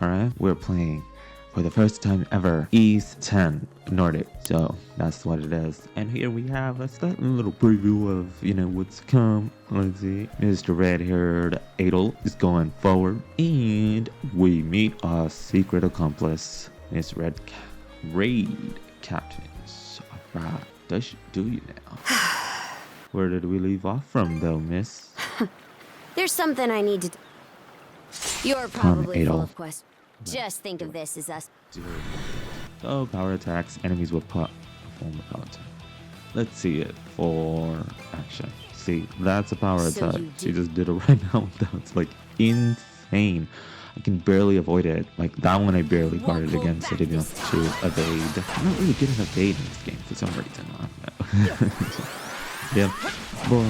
Alright, we're playing for the first time ever Ys X Nordics. So that's what it is. And here we have a slight little preview of, what's to come. Let's see. Mr. Red-haired Adel is going forward. And we meet our secret accomplice, Miss Raid Captain. Alright, do you now? Where did we leave off from though, miss? There's something I need to... You're probably full Adel. of questions. Just think of this as us. So power attacks, enemies will perform a power attack. Let's see it for action. See, that's a power So attack. you She just did it right now. That's like insane. I can barely avoid it. Like that one I barely guarded against it enough to evade. I'm not really good at evade in this game for some reason. I don't know. Yeah. But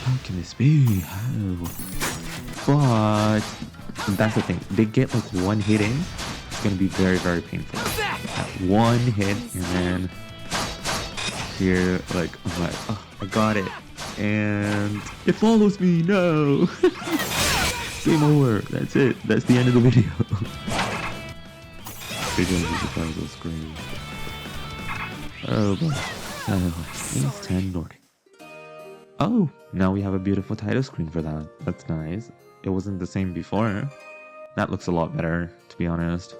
how can this be? How? But that's the thing. They get like one hit in. It's gonna be very, very painful. That one hit and then here, like I'm like, oh, I got it, and it follows me. No. Game over. That's it. That's the end of the video. They don't use the title screen. Oh boy. Ys X Nordics. Oh, now we have a beautiful title screen for that. That's nice. It wasn't the same before. That looks a lot better, to be honest.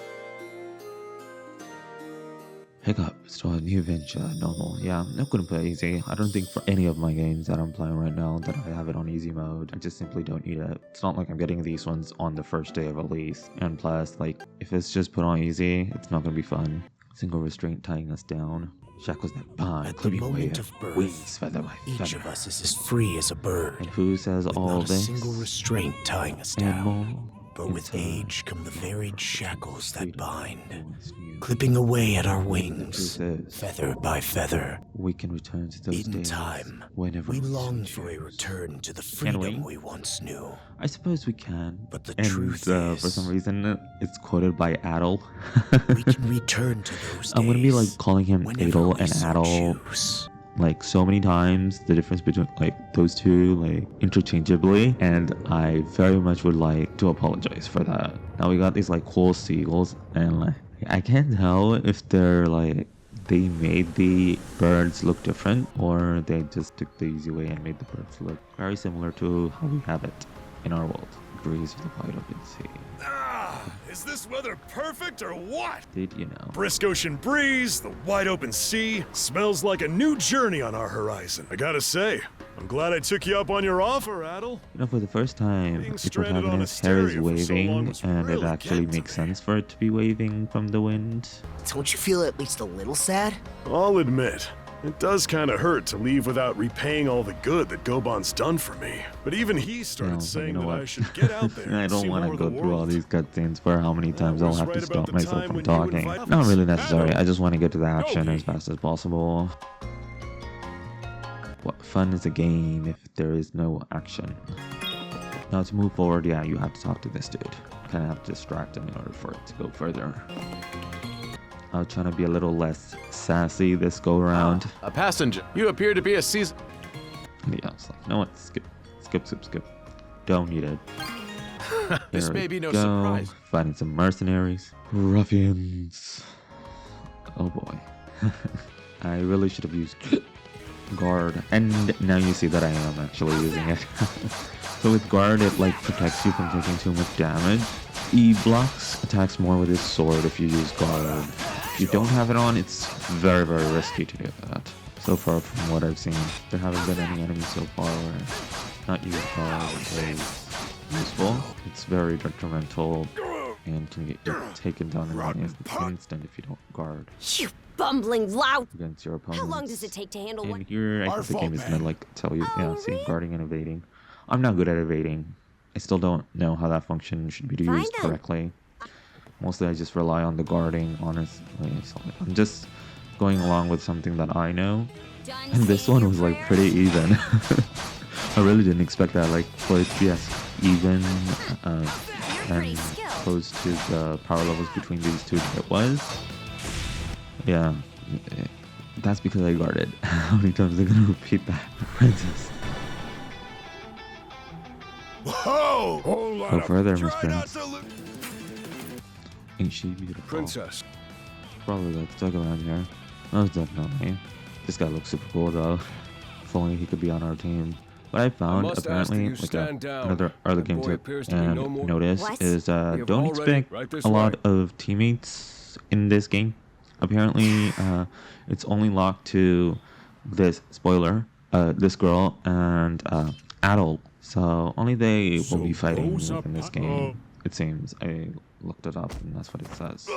Hiccup, start a new venture, normal. Yeah, I'm not gonna play easy. I don't think for any of my games that I'm playing right now that I have it on easy mode. I just simply don't need it. It's not like I'm getting these ones on the first day of release. And plus, like, if it's just put on easy, it's not gonna be fun. Single restraint tying us down. Shackles that bind, At the clipping away moment at of birth, wings, feather by each feather. of us is as free as a bird, And who says with all not a this? single restraint tying us And down. more. But with inside. age come the varied shackles that bind, What's new? clipping away at our The wings, truth is, feather by feather. we can return to those In days time, whenever we so long for a choose. return to the Can we? freedom we once knew. I suppose we can. But the And truth for is, some reason, it's quoted by Adel. we can return to those days. I'm gonna be like calling him whenever Adel we and so Adel choose. like so many times. The difference between like those two like interchangeably, and I very much would like to apologize for that. Now we got these like cool seagulls, and like I can't tell if they're like they made the birds look different or they just took the easy way and made the birds look very similar to how we have it in our world. Breeze of the wide open sea. Ah, is this weather perfect or what? Did you know? Brisk ocean breeze, the wide open sea, smells like a new journey on our horizon. I gotta say, I'm glad I took you up on your offer, Adel. For the first time, Being the stranded on protagonist's hair is Asteria for so long waving, was and it really actually getting to makes me. sense for it to be waving from the wind. Don't you feel at least a little sad? I'll admit, it does kind of hurt to leave without repaying all the good that Goban's done for me. But even he started Yeah, saying you know that what? I should get out there I and don't see want more to of the go through all world. these cutscenes for how many times I'll was have to right about stop the myself time from when you talking. invited Not us. really necessary. Adel. I just want to get to the action Go, as fast as possible. What fun is a game if there is no action? Now to move forward, yeah, you have to talk to this dude. Kind of have to distract him in order for it to go further. I was trying to be a little less sassy this go around. A passenger. You appear to be a season. Yeah, it's like, no, skip. Don't need it. This There may we be no go. surprise. Fighting some mercenaries. Ruffians. Oh boy. I really should have used guard. And now you see that I am actually using it. So with guard, it like protects you from taking too much damage. He blocks attacks more with his sword if you use guard. If you don't have it on, it's very, very risky to do that. So far from what I've seen, there haven't been any enemies so far where not using guard is useful. It's very detrimental and can get you taken down in an instant if you don't guard You bumbling lout! against your opponents. How long does it take to handle one? And here, I Our think the fault, game is gonna man. like tell you, yeah, see, really? guarding and evading. I'm not good at evading. I still don't know how that function should be Fine used then. correctly. Mostly, I just rely on the guarding, honestly. So I'm just going along with something that I know. Done And this saying one your was like prayers? pretty even. I really didn't expect that, like for it to be as even You're pretty and skilled. close to the power levels between these two that it was. Yeah, that's because I guarded. How many times are they gonna repeat that, Princess? Whoa! Whole lot Go of- further, Try Miss not Prince. to lo- Ain't she beautiful? Princess. Probably like to talk about here. Most definitely. This guy looks super cool though. If only he could be on our team. What I found must ask that apparently, you like stand down. another early That game boy tip appears to be and no more- notice What? is We have don't already- expect right this a lot way. of teammates in this game. Apparently, it's only locked to this spoiler, this girl and adult. So only they will be fighting those are in this game. It seems. I looked it up and that's what it says.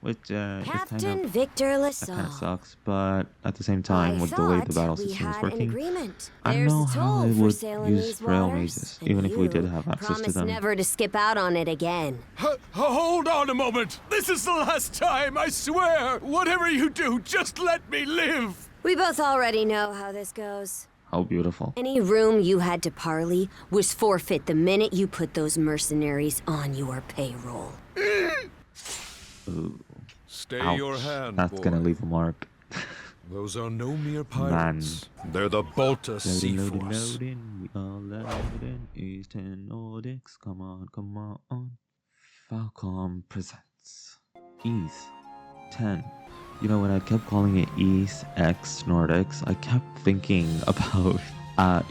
Which is Captain kind of Victor that kind of Lassalle. sucks, but at the same time, with the way the battle we system is had an working, agreement. I don't There's know a how toll they for would sailing use these rail waters, mages, and even if we you did have access to promise them. never to skip out on it again. Hold on a moment. This is the last time, I swear. Whatever you do, just let me live. We both already know how this goes. How beautiful. Any room you had to parley was forfeit the minute you put those mercenaries on your payroll. Ooh, Stay ouch. your hand, That's boy. gonna leave a mark. Those are no mere pirates. They're the Balta Sea Loading, loading, Force. loading, we all loading. Ys X Nordics, come on, come on. Falcom presents Ys 10. You know, when I kept calling it Ys X Nordics, I kept thinking about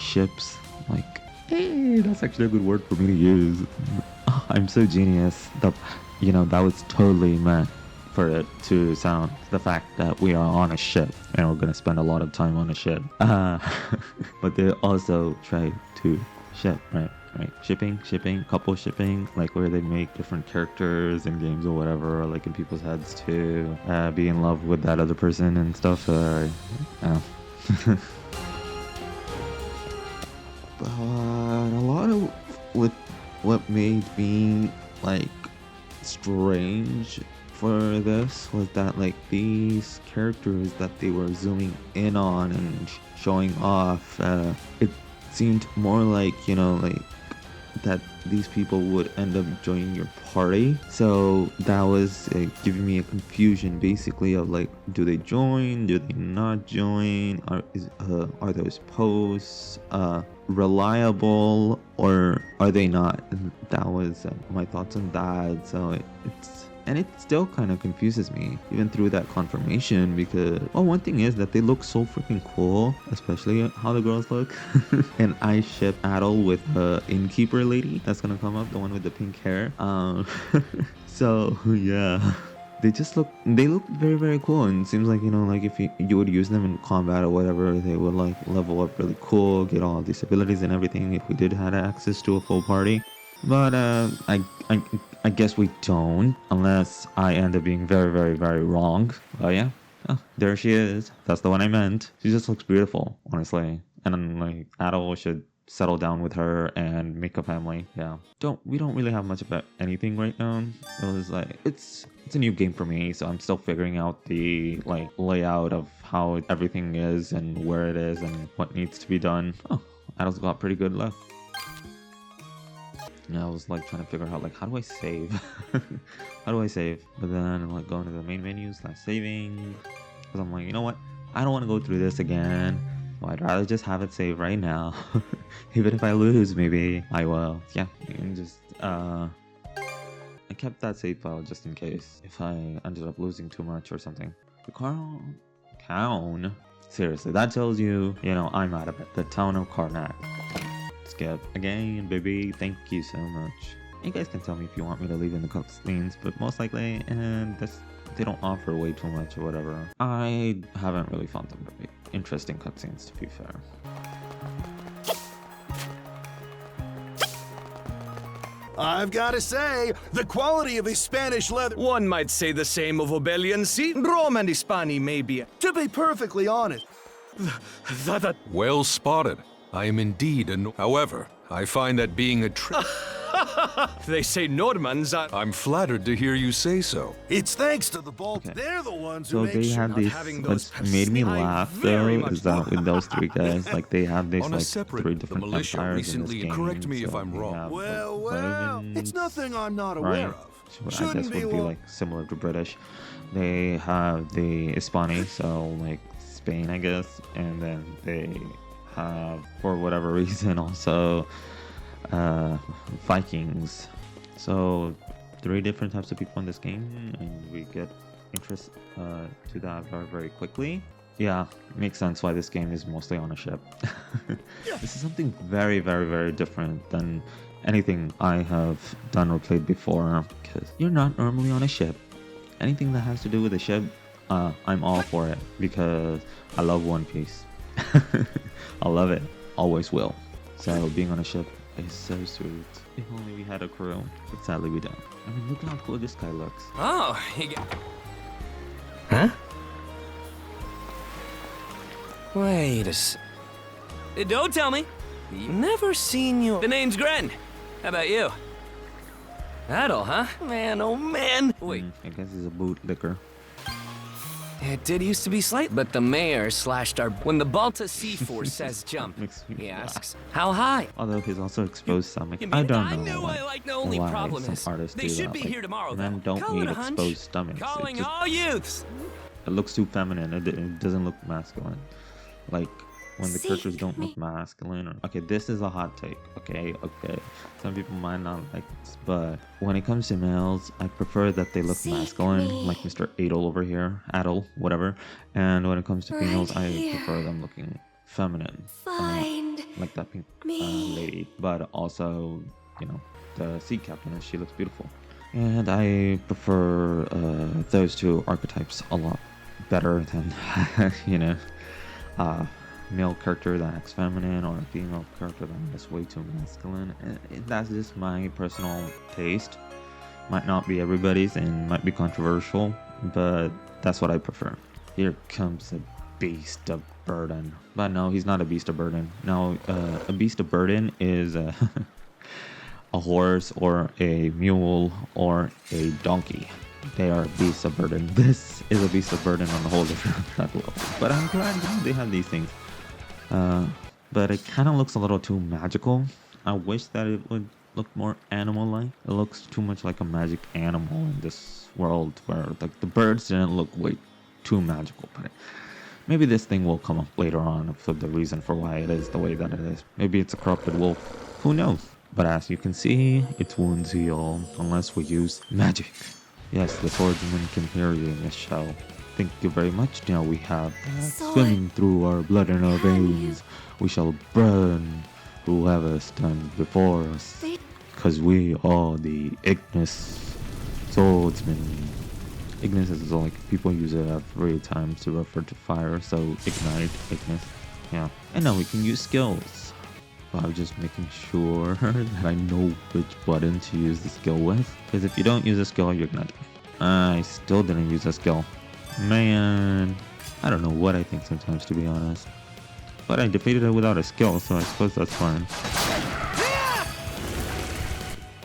ships. Like, hey, that's actually a good word for me to use. I'm so genius. That was totally meant for it to sound the fact that we are on a ship and we're gonna spend a lot of time on a ship. But they also try to ship, right? Shipping, couple shipping, like where they make different characters in games or whatever, or like in people's heads to be in love with that other person and stuff. But a lot of what made me like strange for this was that like these characters that they were zooming in on and showing off, it seemed more like, like that these people would end up joining your party. So that was giving me a confusion basically of like, do they join, do they not join, are those posts reliable or are they not? And that was my thoughts on that. So it still kind of confuses me even through that confirmation, because one thing is that they look so freaking cool, especially how the girls look. And I ship Adel with the innkeeper lady that's gonna come up, the one with the pink hair. So yeah, they look very, very cool, and it seems like, like if you would use them in combat or whatever, they would like level up really cool, get all these abilities and everything if we did have access to a full party. But I guess we don't, unless I end up being very, very, very wrong. Oh yeah, there she is. That's the one I meant. She just looks beautiful, honestly. And then like Adel should settle down with her and make a family. Yeah. We don't really have much about anything right now. It was like it's a new game for me, so I'm still figuring out the like layout of how everything is and where it is and what needs to be done. Oh, Adel's got pretty good luck. And I was like trying to figure out like, how do I save? How do I save? But then I'm like going to the main menu / saving, because I'm like, you know what? I don't want to go through this again. So I'd rather just have it saved right now. Even if I lose, maybe I will. Yeah, and just I kept that save file just in case if I ended up losing too much or something. The town. Seriously, that tells you, I'm out of it. The town of Karnak. Skip again, baby. Thank you so much. You guys can tell me if you want me to leave in the cutscenes, but most likely, they don't offer way too much or whatever. I haven't really found them very interesting cutscenes, to be fair. I've got to say, the quality of his Spanish leather. One might say the same of Obelian Sea. Rome and Hispania may be. To be perfectly honest, That. Well spotted. I am indeed however, I find that being a They say Normans are. I'm flattered to hear you say so. it's thanks to the Baltic. Okay. They're the ones So who make they sure have not these. having What those made me I laugh very though much is that with those three guys, like they have this On a like separate, three the different militia empires in this recently- game. correct me if So I'm they wrong. have, Well, like, well, Romans, it's nothing I'm not right? aware of. Which I guess Shouldn't be would be long. like similar to British. They have the Hispani, so like Spain, I guess, and then they have, for whatever reason, also Vikings. So 3 different types of people in this game, and we get interest to that very, very quickly. Yeah, makes sense why this game is mostly on a ship. This is something very, very, very different than anything I have done or played before, because you're not normally on a ship. Anything that has to do with a ship, I'm all for it, because I love One Piece. I love it, always will. So being on a ship is so sweet. If only we had a crew, but sadly we don't. I mean, look how cool this guy looks. Oh, you got... Huh? Wait a s... Don't tell me. Never seen you. The name's Gren. How about you? Adel, huh? Man, oh man. Wait, I guess he's a bootlicker. it did used to be slight, but the mayor slashed our... When the Balta Sea Force says jump, Makes me he laugh. asks, how high? Although he's also exposed stomach. You I mean, don't I know knew why, I like the only why problem some is artists they do should that. be Like, here tomorrow, men though. don't Call it need a hunch. exposed stomachs. Calling It, just, all youths. it looks too feminine. It doesn't look masculine. Like when the See characters don't me. look masculine. Or, okay, this is a hot take. Okay. Some people might not like this, but when it comes to males, I prefer that they look See masculine, me. like Mr. Adel over here, Adel, whatever. And when it comes to females, Right I here. prefer them looking feminine. Find Like that pink me. lady, but also, you know, the sea captain, she looks beautiful. And I prefer those 2 archetypes a lot better than, you know, male character that acts feminine or a female character that is way too masculine. That's just my personal taste. Might not be everybody's and might be controversial, but that's what I prefer. Here comes a beast of burden. But no, he's not a beast of burden. No, a beast of burden is a horse or a mule or a donkey. They are beasts of burden. This is a beast of burden on a whole different level. But I'm glad they have these things. But it kind of looks a little too magical. I wish that it would look more animal-like. It looks too much like a magic animal in this world where like the birds didn't look way too magical. But maybe this thing will come up later on for the reason for why it is the way that it is. Maybe it's a corrupted wolf. Who knows? But as you can see, its wounds heal unless we use magic. Yes, the swordsman can hear you, Miss Shell. Thank you very much. Now we have that Sword. swimming through our blood in our Can you- veins. We shall burn whoever stands before us. They- Because we are the Ignis swordsmen. Ignis is like people use it at 3 times to refer to fire, so ignite, Ignis. Yeah. And now we can use skills. But I'm just making sure that I know which button to use the skill with. Because if you don't use a skill, you're gonna die. I still didn't use a skill. Man, I don't know what I think sometimes, to be honest. But I defeated it without a skill, so I suppose that's fine.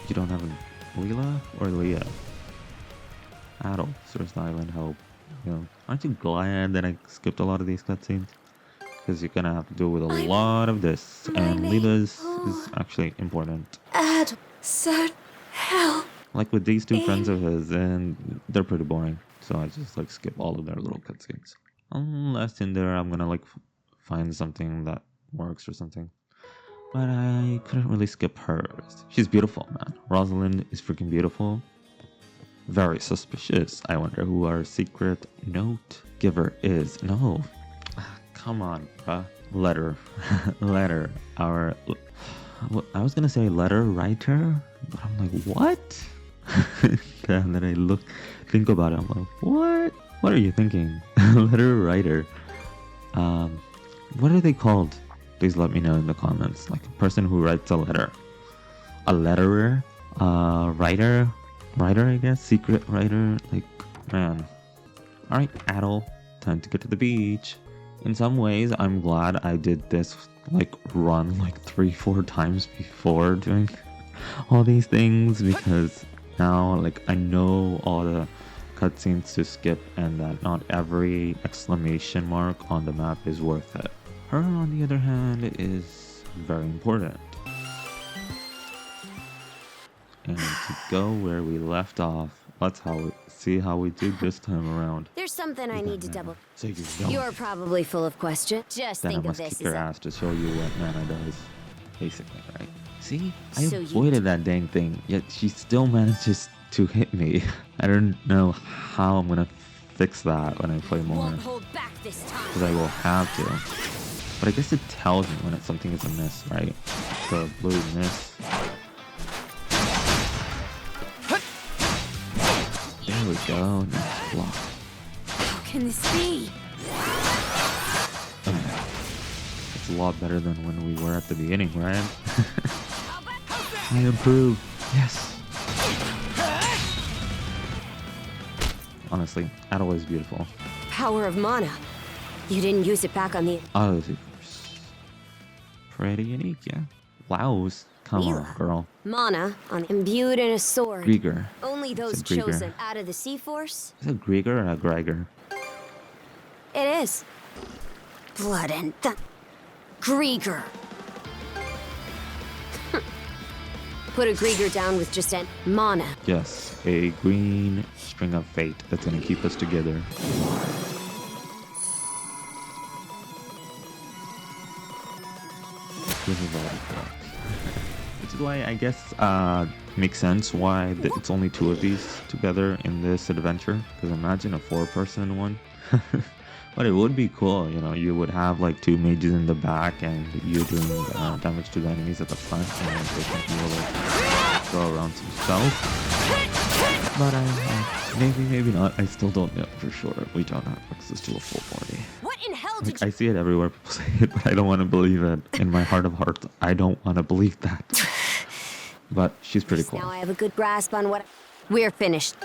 You don't have a Leela or Leah? Adel, Source Island, Hope. You know, aren't you glad that I skipped a lot of these cutscenes? Because you're gonna have to deal with a lot of this, and Leela's is actually important. Add certain help. Like with these 2 friends of his, and they're pretty boring. So I just like skip all of their little cutscenes. Unless in there I'm gonna like find something that works or something. But I couldn't really skip hers. She's beautiful, man. Rosalind is freaking beautiful. Very suspicious. I wonder who our secret note giver is. No. Come on, bruh. Letter. Letter. Our... I was gonna say letter writer, but I'm like, what? And then I think about it. I'm like, what? What are you thinking? Letter writer. What are they called? Please let me know in the comments. Like a person who writes a letter. A letterer? Writer? Writer, I guess? Secret writer? Like, man. Alright, Adel. Time to get to the beach. In some ways, I'm glad I did this, like, run like 3-4 times before doing all these things, because now, like, I know all the cutscenes to skip and that not every exclamation mark on the map is worth it. Her, on the other hand, is very important. And to go where we left off, let's see how we do this time around. There's something I need to double. So you know You're probably full of questions. Just then I think of must this kick as your a... ass to show you what Nana does. Basically, right? See? I So you avoided that dang thing, yet she still manages to hit me. I don't know how I'm gonna fix that when I play more, Won't hold back this time. because I will have to. But I guess it tells me when something is a miss, right? The blue miss. There we go. Nice block. How can this be? It's a lot better than when we were at the beginning, right? I improved. Yes. Honestly, Adel is beautiful. Power of mana. You didn't use it back on the... Oh, pretty unique, yeah. Wows. Come on, Mila. girl. Mana imbued in a sword. Grieger. Only those It's a Grieger. chosen out of the Sea Force. Is it Grieger or a Greiger? It is. Blood and Grieger. Put a Grieger down with just an mana. Yes, a green string of fate that's gonna keep us together. This is all correct. Which is why I guess makes sense why it's only 2 of these together in this adventure. Because imagine a 4-person one. But it would be cool, you know, you would have like 2 mages in the back and you doing damage to the enemies at the front, and then they can be able to throw around some spells. But maybe not. I still don't know for sure. We don't have access to a full party. What in hell did Like, I see it everywhere, people say it, but I don't want to believe it. In my heart of hearts, I don't want to believe that. But she's pretty cool. Now I have a good grasp on what... We're finished.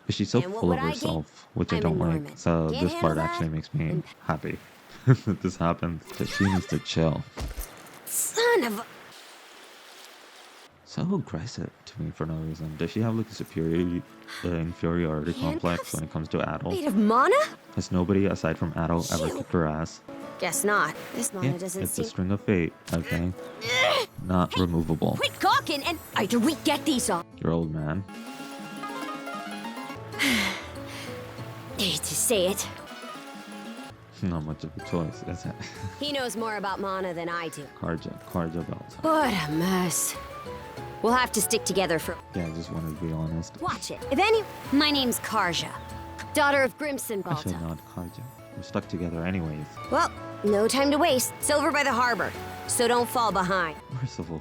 But she's so And what full of would I do? herself, which I I'm don't a like. Norman. So Can't this part handle actually that? makes me happy that this happens. That she needs to chill. Son of a... So aggressive to me for no reason. Does she have like a inferiority complex when it comes to Adel? Made of mana? Has nobody aside from Adel ever kicked her ass? Guess not. This mana Yeah, doesn't it's seem... a string of fate, okay? Not removable. Quit gawking and either we get these off. Your old man. Hate to say it. Not much of a choice, is it? He knows more about mana than I do. Karja belt. What a mess. We'll have to stick together for... Yeah, I just wanted to be honest. Watch it. If any... My name's Karja. Daughter of Grimson I should Balta. not Karja. We're stuck together anyways. Well, no time to waste. Silver by the harbor. So don't fall behind. First of all,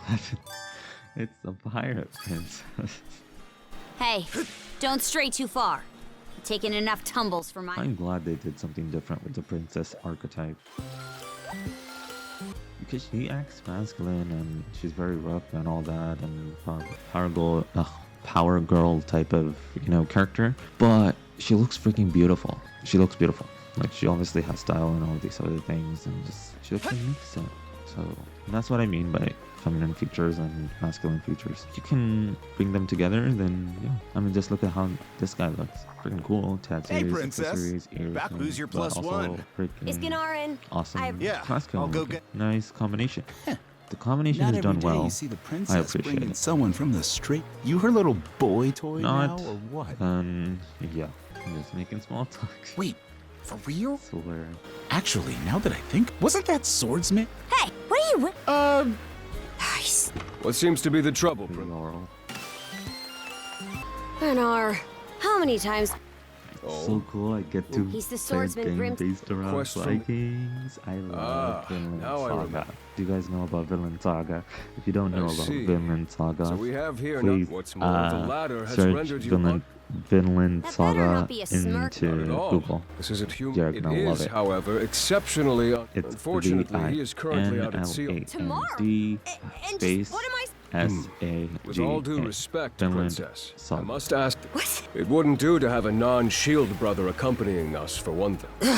it's a pirate princess. Hey, don't stray too far. I've taken enough tumbles for my... I'm glad they did something different with the princess archetype. Because she acts masculine and she's very rough and all that, and power girl type of, you know, character. But she looks freaking beautiful. She looks beautiful. Like, she obviously has style and all these other things, and just she looks magnificent. So that's what I mean by feminine features and masculine features. You can bring them together, then yeah. I mean, just look at how this guy looks. Freaking cool. Tattoos, Hey, princess. accessories, ears, Back who's your but plus also one? Is freaking Ganarin? awesome. Yeah, masculine I'll go looking. get- Nice combination. The combination Not is every done day well. you see the I princess appreciate bringing it. someone from the street. You her little boy toy Not- now, or what? Yeah. I'm just making small talk. Wait, for real? Swear. Actually, now that I think, wasn't that swordsmith? Hey, what are you... Nice. What seems to be the trouble, Pretty Laurel. Bernard, how many times... So cool, I get to He's the play a swordsman game Grim- based around Question. Vikings. I love Vinland now I Saga. remember. Do you guys know about Vinland Saga? If you don't know I about see. Vinland Saga, So we have here please what's more, the latter has search rendered you Vinland That better Saga not be a smirk. Not at into all. Google. This isn't human. Jared It and I'll love is, it. however, exceptionally. It's Unfortunately, he is currently out at sea. Tomorrow? VINLAND And space just... What am I... SAGA. With all due respect, Vinland Princess, I Saga. must ask. What? It wouldn't do to have a non-shield brother accompanying us, for one thing.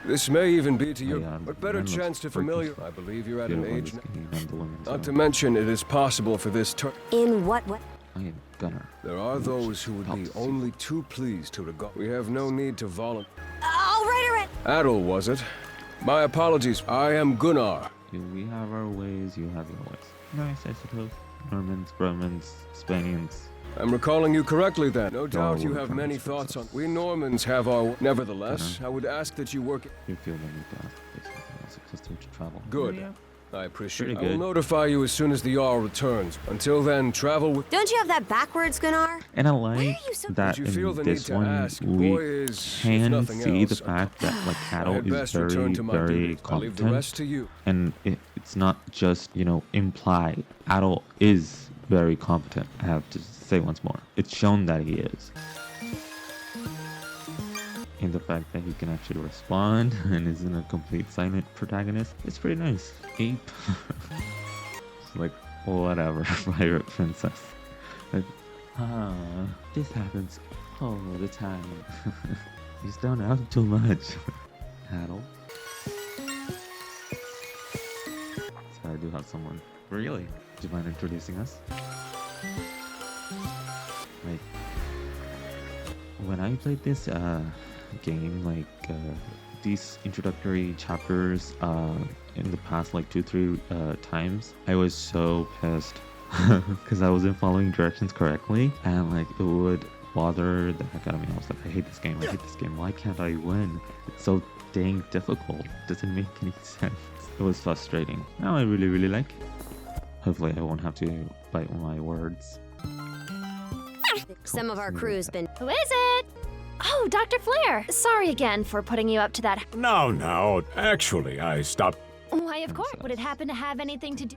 This may even be to your... Yeah, What better Vinland's chance to freaking familiar... I believe you're at an Beautiful in age... this game, and the women's Not to own. mention, it is possible for this turn... In what... I am Gunner. There are those who would be Helps. only too pleased to regard... We have no need to volunteer. All right. Adel, was it? My apologies. I am Gunnar. We have our ways, you have your ways. Nice, I suppose. Normans, Romans, Spaniards. I'm recalling you correctly then. No doubt you we're have from many this thoughts on... princess. We Normans have our... Nevertheless, I would ask that you work... You feel the need to ask for something else existing to travel. Good. Yeah. I appreciate it. Pretty I will good. notify you as soon as the Jarl returns. Until then, travel with... Don't you have that backwards, Gunnar? And I Why like are you so... that Did you feel in the need this to one ask? we Boy, is, if can nothing see the else, fact that like I Adol had is best return to my very duties. I leave the rest to you. and it's not just, you know, implied. Adol is very competent. I have to say once more, it's shown that he is. And the fact that he can actually respond and isn't a complete silent protagonist, it's pretty nice. Ape. It's like, whatever, pirate princess. Like, this happens all the time. You just don't have too much. Adol. So I do have someone. Really? Do you mind introducing us? Like, when I played this game, like these introductory chapters in the past like 2-3 times, I was so pissed because I wasn't following directions correctly, and like it would bother the heck out of me. I was like, I hate this game, I hate this game, why can't I win? It's so dang difficult, doesn't make any sense. It was frustrating. Now I really like it. Hopefully I won't have to bite my words. Some of our crew's been... Who is it? Oh, Dr. Flair. Sorry again for putting you up to that. No. Actually, I stopped. Why, of course. Would it happen to have anything to do?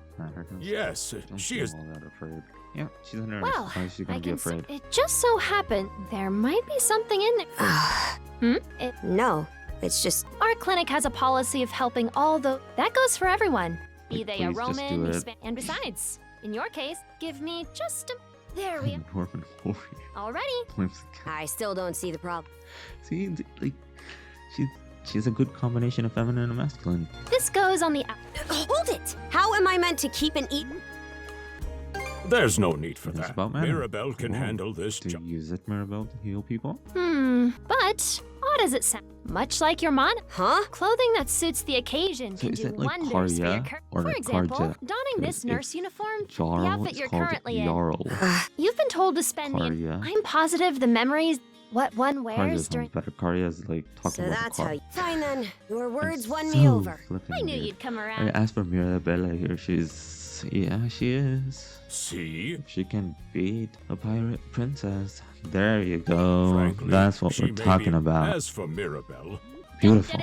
Yes, Don't she feel is. all that afraid. Yeah, she's a nurse. Well, Why is she gonna I be can see. afraid? It just so happened there might be something in there. No, it's just... Our clinic has a policy of helping all the... That goes for everyone. Be Like, they a please just Roman, do it. Hispanic, and besides, in your case, give me just a... There we are. Norman Warrior. Alrighty. Flames the I still don't see the problem. See, like, she's a good combination of feminine and masculine. This goes on the... Hold it! How am I meant to keep an eat... There's no need for It's that. about mana. Mirabelle can Oh, handle this Do job. you use it, Mirabelle, to heal people? But odd as it sounds, much like your mon... Huh? Clothing that suits the occasion So can is do it like wonders for your Karya or For example, Karja? donning this Because nurse if uniform, Jarl the outfit is you're called currently in. Jarl. You've been told to spend Karya. I'm positive the memories what one Karya wears sounds during... better. Karya is like talking So about that's the how car. you... Fine then. Your words I'm won so me over. flippin' I knew weird. you'd come I around. mean, as for Mirabelle here, she's... Yeah, she is. See? She can beat a pirate princess. There you go. Frankly, That's what she we're may be- talking about. As for Mirabelle, Beautiful.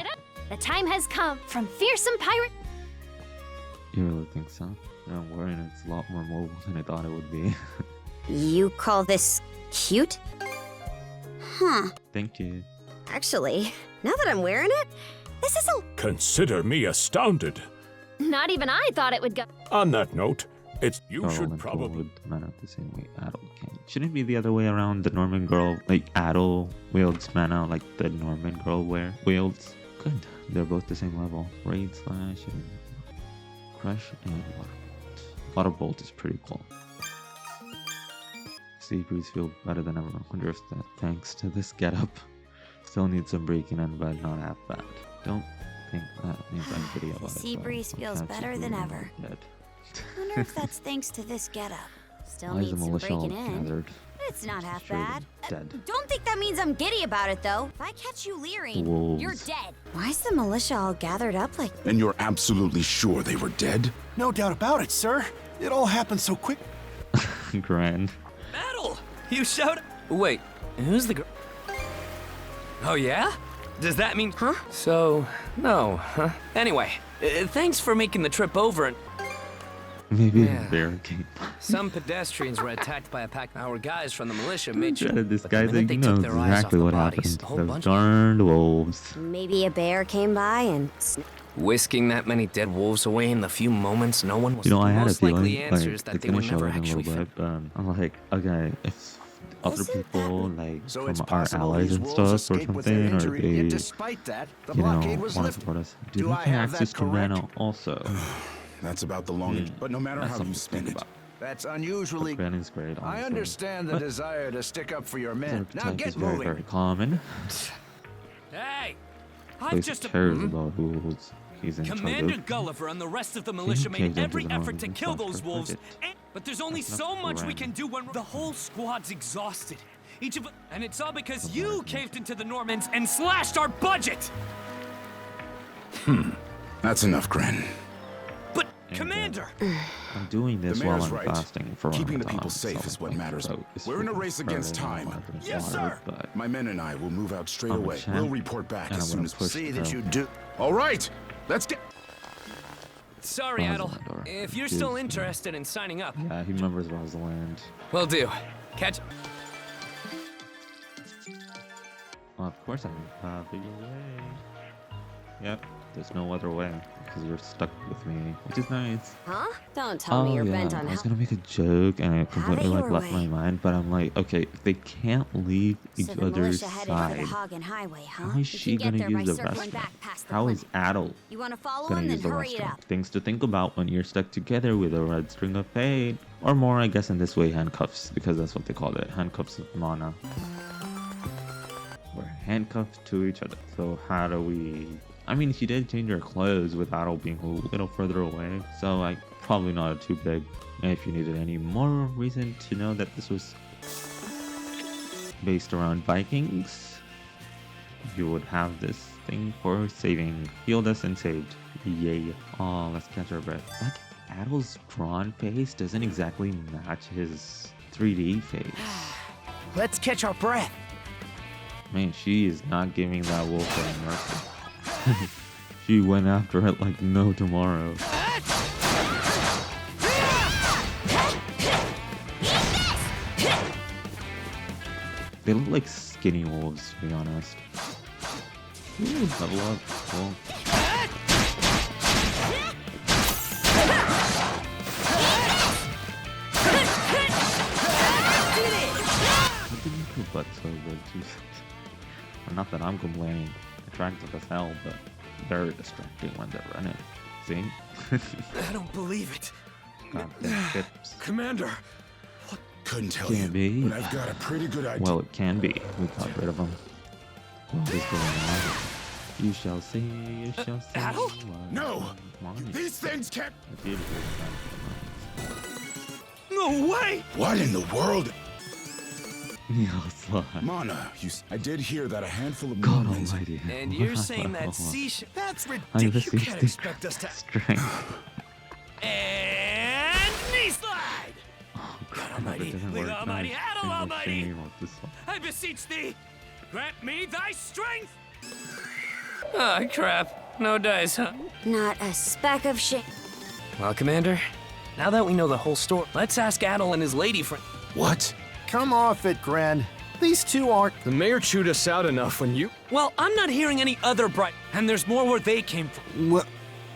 The time has come from fearsome pirate... You really think so? Don't worry, it's a lot more mobile than I thought it would be. You call this cute? Huh. Thank you. Actually, now that I'm wearing it, this is a... consider me astounded. Not even I thought it would go... On that note, you Jarl should and probably... wield mana the same way Adol can. Shouldn't it be the other way around? The Norman girl, like Adol wields mana like the Norman girl wields. Good. They're both the same level. Raid slash and crush and water bolt. Water bolt is pretty cool. Sea breeze feel better than ever. Wonder if that thanks to this getup. Still need some breaking in, but not half bad. Don't think that means I'm giddy about it. Sea though. breeze I feels can't better see than breathing ever. dead. Wonder if that's thanks to this getup. Still Why is needs the some militia all breaking in. gathered? It's not half Straight bad. dead. Don't think that means I'm giddy about it, though. If I catch you leering, Wolves. you're dead. Why is the militia all gathered up like... And you're absolutely sure they were dead? No doubt about it, sir. It all happened so quick. Grand. Metal! You showed... Wait, who's the girl? Oh, yeah? Does that mean... Huh? So, no, huh? Anyway, thanks for making the trip over and... Maybe Yeah. a barricade. Some pedestrians were attacked by a pack. Our guys from the militia made sure... This but the guy minute think they he took knows their eyes off exactly the what bodies, happened. a whole Those bunch darned wolves. Maybe a bear came by and... Whisking that many dead wolves away in the few moments no one was... You know, I had a most feeling, likely like, answers they're that they gonna were show never it in a actually little bit, but I'm like, okay, if other Isn't people, like, So it's from our possible allies these and wolves stuff or escaped with their something, or injury, they, yet despite that, the you know, blockade want was to lifted. support us. Do Do they I have have access that to mana correct? also? That's about the longest. But no matter That's how you something to spin think it, about. That's unusually... But Ben is great, honestly. I understand the But desire to stick up for your his men. Now archetype get is very, moving. very common. Hey! Plays cares about who he's in Commander charge of. Gulliver and the rest of the militia He made caved every into the effort to Northern kill Front those for wolves, frigate. but there's only That's so not much we grand. can do when the whole squad's exhausted. Each of and it's all because you caved into the Normans and slashed our budget. That's enough, Gren. Commander! I'm doing this The while mayor's I'm right. fasting for Keeping the Ramadan, people safe so is what my matters. throat is We're in a really race against burning, time. I'm Yes, water, sir. But My men and I will move out straight I'm a away. champ, We'll report back and as I'm soon gonna as. push See through. that you do. All right, let's get. Sorry, Adel. Rosalind, or If you're still Disney. interested in signing up, Yeah, he remembers Rosalind. will do. Catch. Well, of course I figure way. Yep, there's no other way because you're stuck with me, which is nice. Huh? Don't tell me you're bent on I was help. gonna make a joke and I completely your like left way. my mind, but I'm like, okay, if they can't leave each So the other's militia headed for side, the Hagen Highway, huh? how is You she can gonna get there by use the circling restaurant? back past the How is clinic. Adel You want to follow gonna him? Then use the hurry it restaurant? up. Things to think about when you're stuck together with a red string of fate, or more, I guess in this way, handcuffs, because that's what they called it, handcuffs of mana. We're handcuffed to each other. So how do we? I mean, she did change her clothes with Adel being a little further away, so like probably not too big. And if you needed any more reason to know that this was based around Vikings, you would have this thing for saving. Healed us and saved. Yay. Oh, let's catch our breath. Like, Adel's drawn face doesn't exactly match his 3D face. Let's catch our breath. Man, she is not giving that wolf any mercy. She went after it like no tomorrow. They look like skinny wolves, to be honest. Ooh, level up. Cool. How can you put butt so good? Jesus. Well, not that I'm complaining. Attractive as hell, but very distracting when they're running. See? I don't believe it. Goddamn hips. Commander, Couldn't tell Can you, be. but I've got a pretty good idea. Well, it can be. We got rid of them. What is going on? You shall see, you shall see. Adel? No! Come on, These things can't. I did hear that. no way! What in the world? Yeah, sly. Mana, I did hear that a handful of God Normans. almighty. And you're saying that sea That's I ridiculous. You received can't the expect us to. strength. And knee slide! Oh, God crap, it Almighty, didn't with work. Almighty, Nice. Adel Shame, Almighty! shame of this one. I beseech thee, grant me thy strength! Ah, crap. No dice, huh? Not a speck of shame. Well, Commander, now that we know the whole story, let's ask Adel and his lady friend. What? Come off it, Gran. These two aren't. The mayor chewed us out enough when you. Well, I'm not hearing any other bright, and there's more where they came from. Well,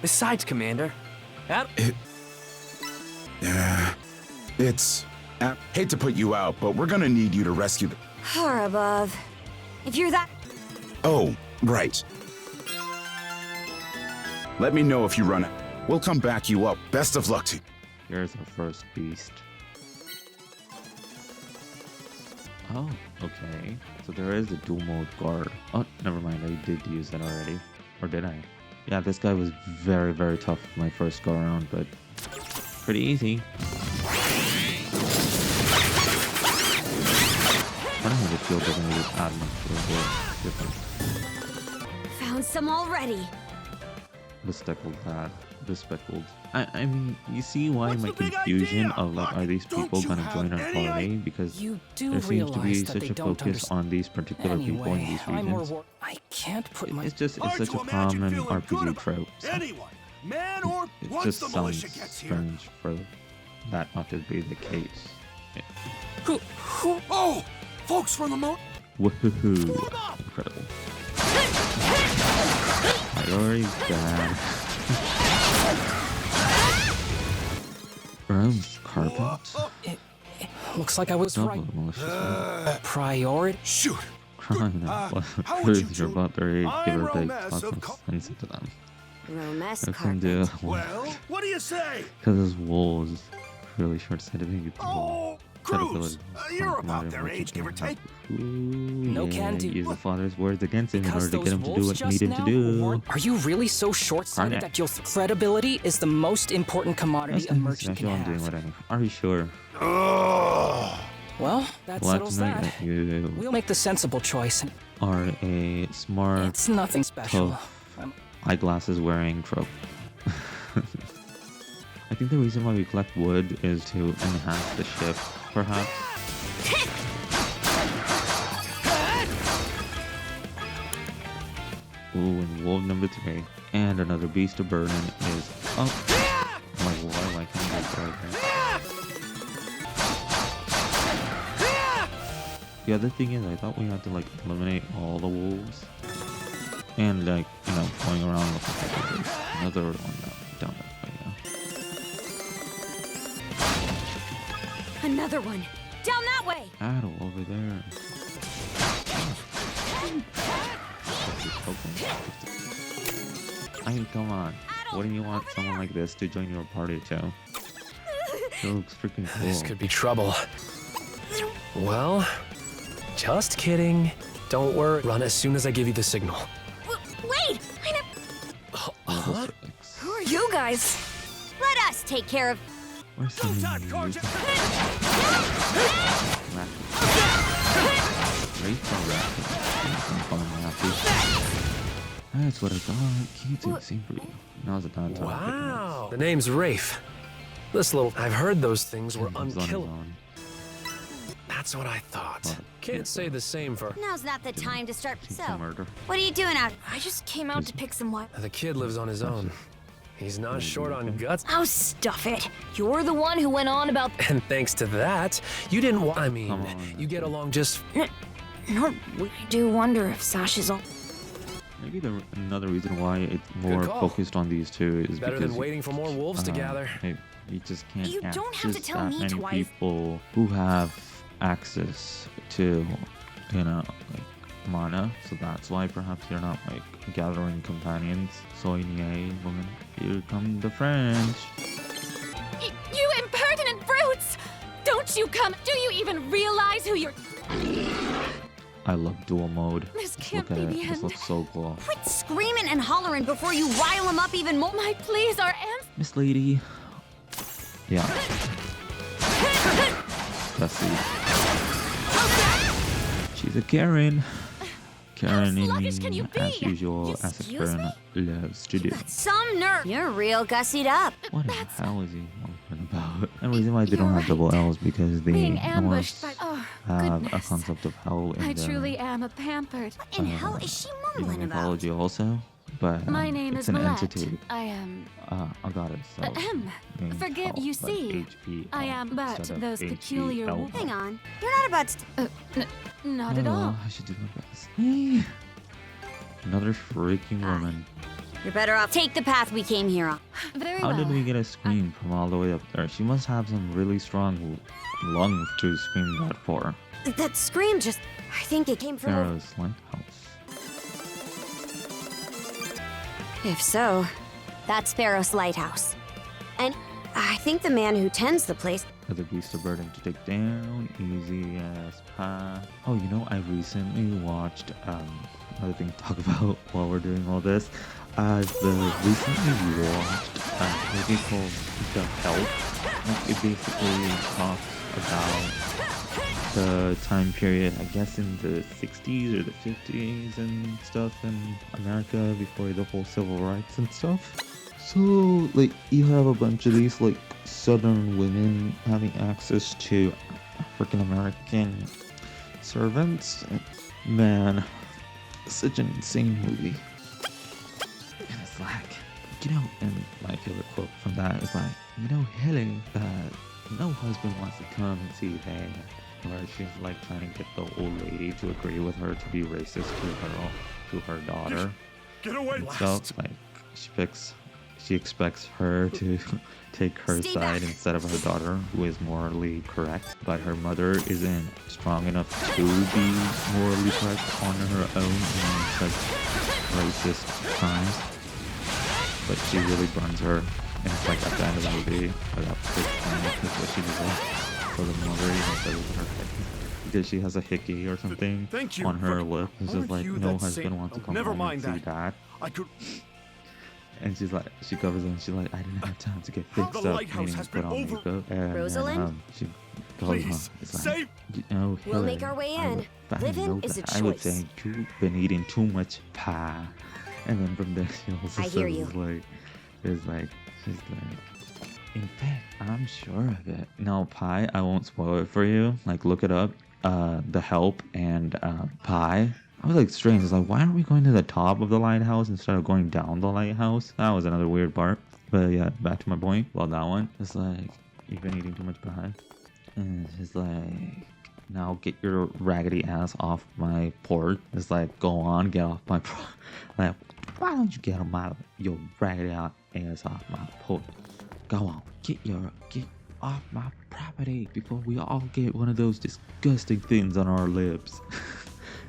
Besides, Commander, Adel. Yeah. It's. Hate to put you out, but we're gonna need you to rescue the. Far above. If you're that. Oh, right. Let me know if you run it. We'll come back you up. Best of luck to you. Here's our first beast. Oh, okay. So there is a dual mode guard. Oh, never mind. I did use that already. Or did I? Yeah, this guy was very, very tough my first go around, but pretty easy. I don't know if the shield doesn't really add much to the difference. Found some already. Bespeckled that. Bespeckled. I mean, you see why my confusion of like, are these people gonna join our party? Because You do there seems to be realize that such they a don't focus on these particular people in Anyway, these I'm more regions. I can't put my. It's just, it's hard such to a imagine common feeling good RPG about trope. So anyone, man or it once just the sounds militia gets here. strange for that not to be the case. Oh, folks from the moat. Woohoo! Incredible. Priority's bad. Room's carpet. Looks like I was Double right. malicious. Priority. Shoot. Crying how out would loud. you You're two- about their age, give I'm or take. Romance Lots of of sense to them. Romance I can do carpet. Well, what do you say? because his wolves really short-sighted. Think it's Oh, Cruz, you're about their age, give or take. No can do. Use the father's words against him in Because order to get him those to do wolves what you need just him to now do. weren't- Are you really so short-sighted Carnage. that your credibility is the most important commodity That's a nothing merchant special. can I'm doing have? what I need. Are you sure? Well, that Well, settles tonight that. you We'll make the sensible choice. are a smart, It's nothing special. tough, eyeglasses wearing trope. think the reason why we collect wood is to enhance the ship, perhaps. Ooh, and wolf number 3. And another beast of burden is up. I'm like, why can't I get right there? The other thing is, I thought we had to like eliminate all the wolves. And like, you know, going around looking for there's another one down that way, yeah. Another one. Down that way. Battle over there. I mean, come on. Wouldn't you want someone like this to join your party too? It looks freaking cool. This could be trouble. Well, just kidding. Don't worry. Run as soon as I give you the signal. Wait! Huh? Who are you guys? Let us take care of... Where's the That's what I thought. Cute, same for you. Now's the time. Wow. The name's Rafe. This little... I've heard those things were unkillable. That's what I thought. Can't say the same for... Now's not the time to start... So, murder. what are you doing out? I just came out to pick some wine. The kid lives on his own. He's not short on guts. Oh, stuff it. You're the one who went on about... And thanks to that, you didn't I mean, you get along just... I do wonder if Sasha's all... Maybe another reason why it's more focused on these two is better because than waiting for more wolves to gather. You just can't You don't have to tell that me many twice. people who have access to, you know, like mana. So that's why perhaps you're not like gathering companions. So yay, woman, here come the French. You impertinent brutes! Don't you come... Do you even realize who you're... I love dual mode. This Just can't look be at the it. This end. looks so cool. Quit screaming and hollering before you rile them up even more. My pleas are Miss Lady. Yeah. Let's see. She's a Karen. Karen as usual, as a Karen loves to do. Some nerve. You're real gussied up. What the hell is he talking about? And the reason why they don't have double L's because they being ambushed by... Oh, have goodness. a concept of hell in I their truly am a pampered. What in hell is she mumbling about? mythology also. But My name it's is an Millette. entity. I am... a goddess. So named Forgive, hell, you like see. H-E-L I am, but instead of those peculiar... H-E-L-L. Hang on. You're not about to... Not at all. I should do my best. Another freaking woman. You're better off. Take the path we came here on. Very How well. did we get a scream from all the way up there? She must have some really strong lungs to scream that for. That scream just... I think it came from... Pharaoh's lighthouse. If so, that's Pharaoh's lighthouse. And I think the man who tends the place... Another beast of burden to take down. Easy as pie. Oh, you know, I recently watched another thing to talk about while we're doing all this. Recently watched a movie called The Help. Like, it basically talks about the time period, I guess in the 60s or the 50s and stuff in America before the whole civil rights and stuff. So, like, you have a bunch of these, like, southern women having access to African American servants. Man, such an insane movie. And it's like, you know, and my favorite quote from that is like, you know, Helen, no husband wants to come and see that. Where she's like trying to get the old lady to agree with her to be racist to her daughter. Get away! So, like, she expects her to take her side instead of her daughter, who is morally correct, but her mother isn't strong enough to be morally correct on her own in such racist times. But she really burns her, and it's like at the end of the movie, about this what she deserves. So the mother even says with her head, because she has a hickey or something on her lip. It's just like, no husband wants to come home and see that. I could... And she's like, she covers it and she's like, I didn't have time to get fixed up, meaning put on makeup. And Rosalind? she goes on. It's like, you know, We'll make our way in. Living is a I would choice. say you've been eating too much pie. And then from there, she also I hear says, you. she's like, In fact, I'm sure of it. Now, Pi, I won't spoil it for you. Like, look it up. The Help and Pi. I was like, strange. It's like, why aren't we going to the top of the lighthouse instead of going down the lighthouse? That was another weird part. But yeah, back to my point. Well, that one. It's like, you've been eating too much pie. And it's like, now get your raggedy ass off my port. It's like, go on, get off my like, why don't you get your raggedy ass off my port? Go on, get off my property before we all get one of those disgusting things on our lips.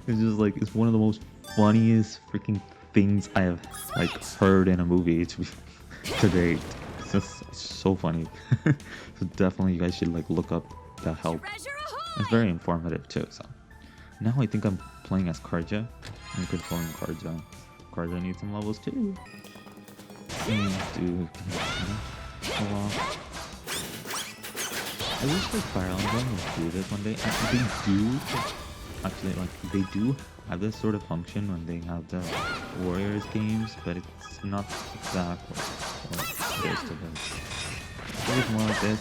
It's just like, it's one of the most funniest freaking things I have like heard in a movie to date. It's just so funny. So definitely you guys should like look up The Help. It's very informative too. So now I think I'm playing as Karja. I'm controlling Karja. Karja needs some levels too. And I wish like Fire Emblem would do this one day. They do have this sort of function when they have the Warriors games, but it's not exactly what it is to them. It's more like this.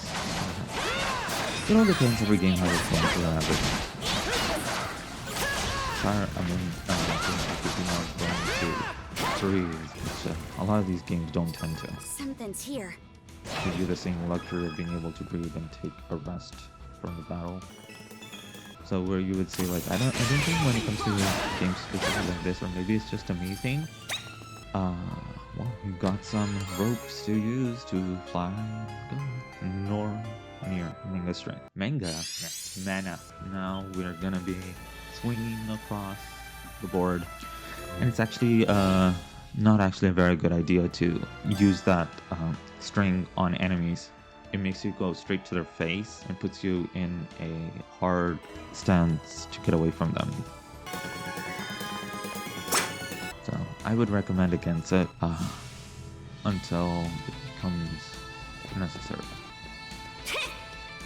It all depends, every game has its fun to that, but going to threes, which a lot of these games don't tend to. Something's here. Give you the same luxury of being able to breathe and take a rest from the battle. So where you would say like, I don't think when it comes to games specifically like this, or maybe it's just a me thing. Well, you've got some ropes to use to fly. Go near manga strength. Mana. Now we're gonna be swinging across the board, and it's actually not actually a very good idea to use that string on enemies. It makes you go straight to their face and puts you in a hard stance to get away from them. So I would recommend against it until it becomes necessary.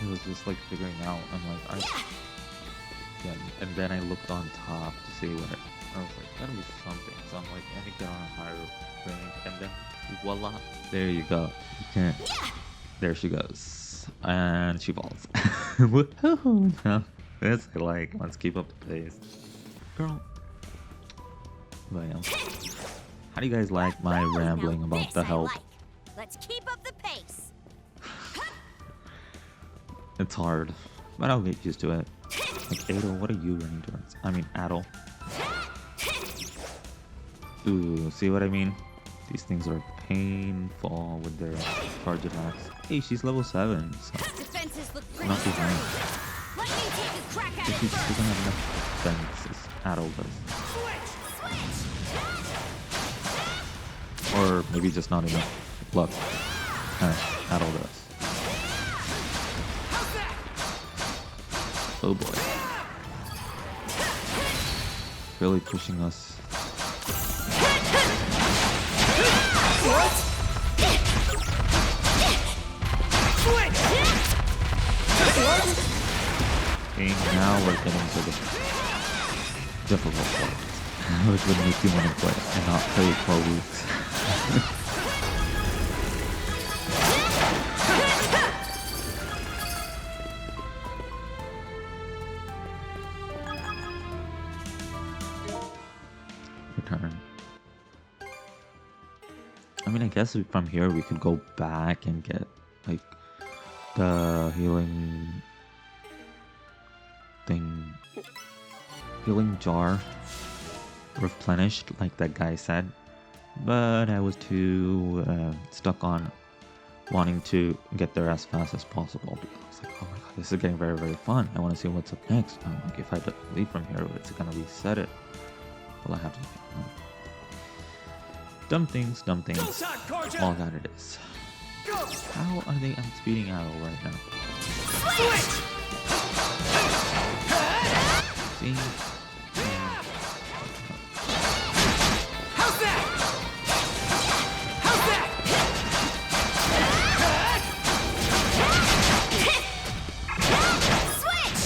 It was just like figuring out, I'm like, yeah, and then I looked on top to see where I was like, gotta be something. So I'm like, let me get on a higher range, and then voila, there you go. You can't. There she goes, and she falls. Woohoo! It's like, let's keep up the pace, girl. But yeah. How do you guys like my rambling about The Help? Let's keep up the pace. It's hard, but I'll get used to it. Like, Adol, what are you running towards? I mean, Adol. Ooh, see what I mean? These things are painful with their charge attacks. Hey, she's level 7, so not behind. She doesn't have enough defense as Adol does. Or maybe just not enough luck as Adol does. Oh boy. Really pushing us. What? Okay, now we're getting to the difficult part, which would make you want to play and not play 12 weeks. Return. I mean, I guess from here we could go back and get like the healing thing, healing jar replenished like that guy said, but I was too stuck on wanting to get there as fast as possible because I was like, oh my god, this is getting very, very fun. I want to see what's up next. I'm like, if I leave from here, it's gonna reset it. Well, I have to dumb things, all that it is. How are they outspeeding Adol right now? See? How's that? How's that? Switch!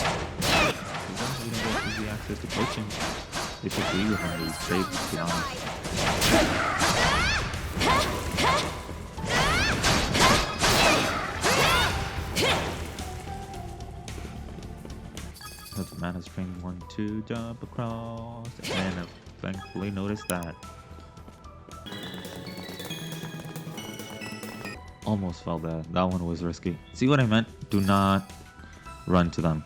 We don't get easy access to coaching. They should be with one of these trades, to be honest. man has trained one to jump across, and I thankfully noticed that. Almost fell there. That one was risky. See what I meant? Do not run to them.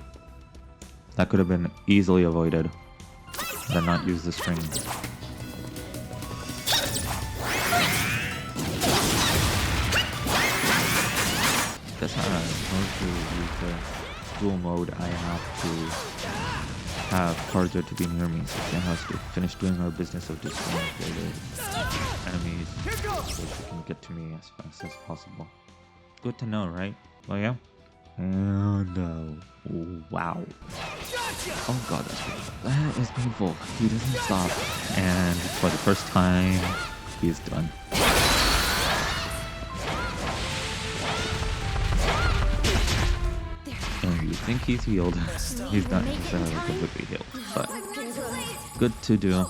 That could have been easily avoided. Then not use the string. That's how in order to use the dual mode, I have to have Karja to be near me, so she has to finish doing our business of destroying the enemies so she can get to me as fast as possible. Good to know, right? Oh yeah? Oh no. Oh, wow. Oh god, that's painful. That is painful. He doesn't stop. And for the first time, he's done. And you think he's healed. He's not necessarily completely healed. But good to do.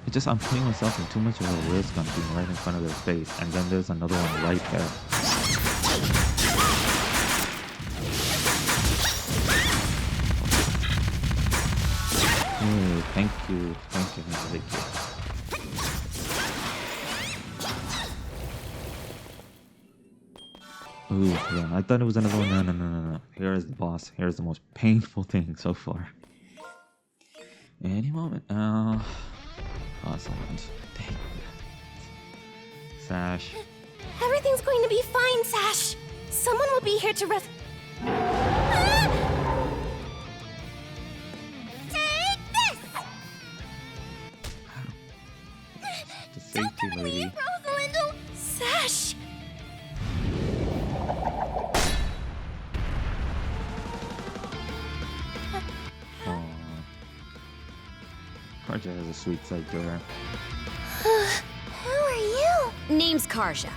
It's just I'm putting myself in too much of a risk on being right in front of their face. And then there's another one right there. Hey, thank you. Ooh, yeah, I thought it was another one. No. Here is the boss. Here's the most painful thing so far. Any moment now. Excellent. Dang. Sash. Everything's going to be fine, Sash. Someone will be here to Take this! The safety lady. Rosalind! Sash! Karja has a sweet side to her. Who are you? Name's Karja.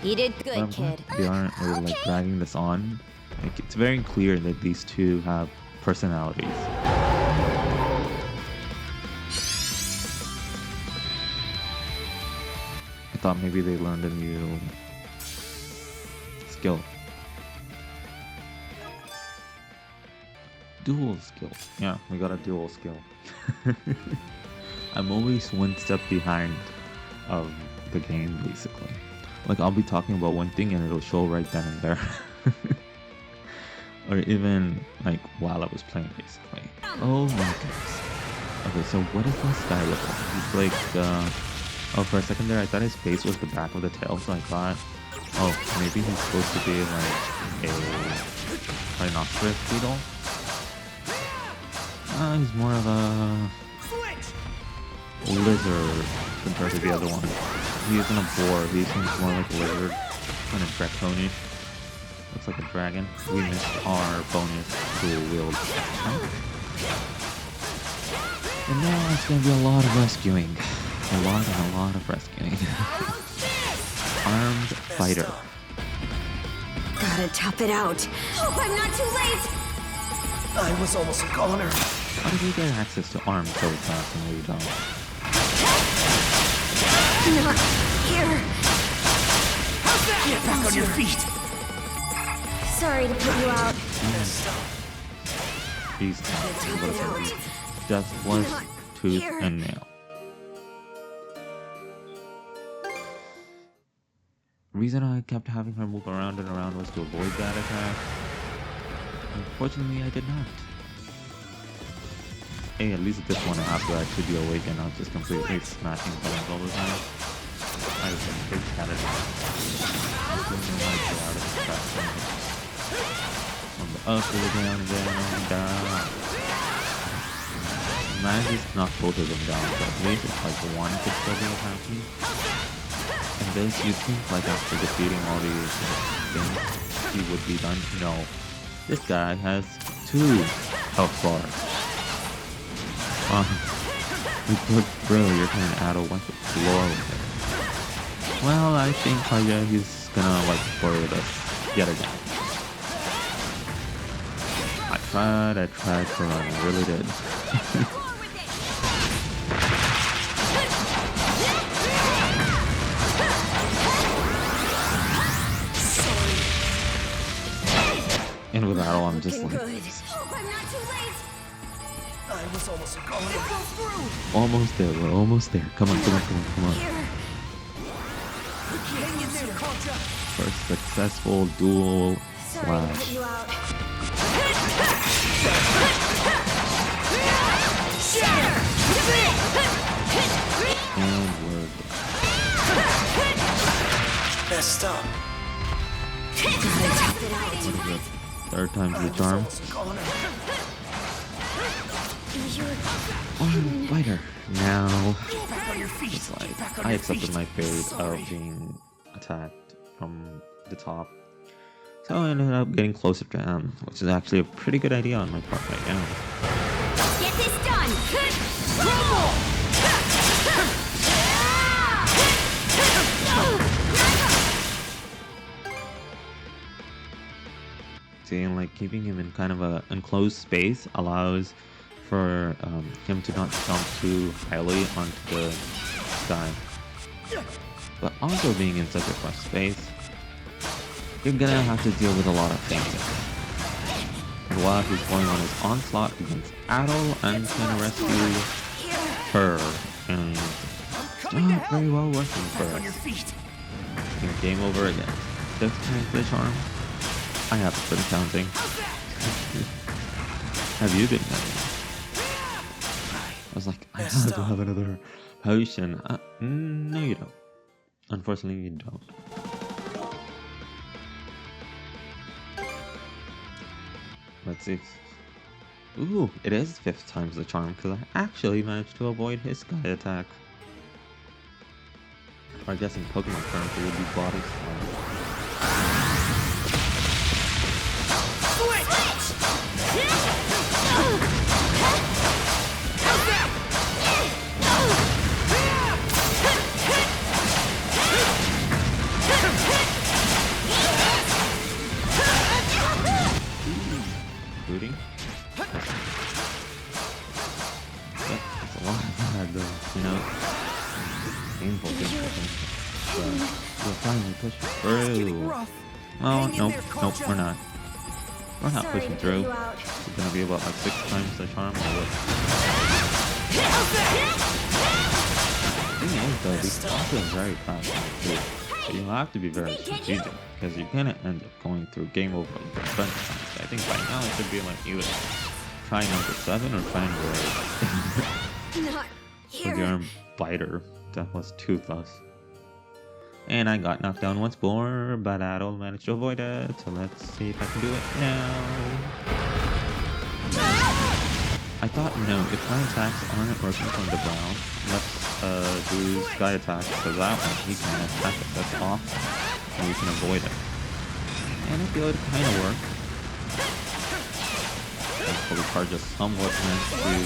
You did good, kid. They aren't really like dragging this on. Like, it's very clear that these two have personalities. I thought maybe they learned a new skill. Dual skill. Yeah, we got a dual skill. I'm always one step behind of the game, basically. Like, I'll be talking about one thing and it'll show right then and there. Or even, like, while I was playing, basically. Oh my goodness. Okay, so what does this guy look like? He's like, oh, for a second there, I thought his face was the back of the tail, so I thought, oh, maybe he's supposed to be, like, a rhinoceros beetle? He's more of a lizard compared to the other one. He isn't a boar, he seems more like a lizard, kind of draconish. Looks like a dragon. We missed our bonus dual wield. And now it's gonna be a lot of rescuing. A lot of rescuing. Armed fighter. Gotta top it out. Hope I'm not too late! I was almost a goner. How did you get access to arms so fast and we don't? Not here. Get back on your feet. Sorry to put you out. He's just was tooth and nail. Reason I kept having her move around and around was to avoid that attack. Unfortunately, I did not. Hey, at least at this one I have to actually be awake and not just completely smashing buttons all the time. I was a big cat at it. I don't know how to get out of this trap. On the up, to the down, and down. Managed to knock both of them down, but at least it's like one could still be attacking. And this, you'd think like after defeating all these things, he would be done. No. This guy has 2 health bars. Really, you're trying to add a bunch of floor with it. Well, I think Karja, he's gonna like play with us yet again. I tried to run, I really did. And And with Adol, I'm just like... Hope I'm not too late. I was almost going to go through. Almost there, we're almost there. Come on, come on, come on, come on. Hang in there, Contra. First successful duel Sorry to slash. put you out. And we're Messed up. third time's the charm. One fighter. Now, it's like I accepted my fate of being attacked from the top, so I ended up getting closer to him, which is actually a pretty good idea on my part right now. Get this done. See, like keeping him in kind of a enclosed space allows for him to not jump too highly onto the sky. But also being in such a close space, you're gonna have to deal with a lot of things. And while he's going on his onslaught against Adol, I'm trying to rescue her, and it's not very well working for us. And game over again. This time's the charm. I haven't been counting. Have you been counting? I was like, I have to have another potion. No, you don't. Unfortunately, you don't. Let's see. Ooh, it is 5th times the charm because I actually managed to avoid his sky attack. Or I guess in Pokemon terms it would be body slam. Booting. That's a lot of bad though, you know. Painful thing. So we'll finally push through. Oh, nope, we're not. We're not pushing through. It's gonna be about like 6 times the charm or what? The thing is though, these bosses are very fast too. So you have to be very strategic because you're gonna end up going through game over a bunch of times. I think by now it should be like either try number 7 or try number 8. Not here. With your biter that was toothless. And I got knocked down once more, but Adol managed to avoid it. So let's see if I can do it now. I thought, if my attacks aren't working from the ground, let's do sky attacks, because that one he can attack us off, and we can avoid it. And I feel it kind of worked. So the card just somewhat managed to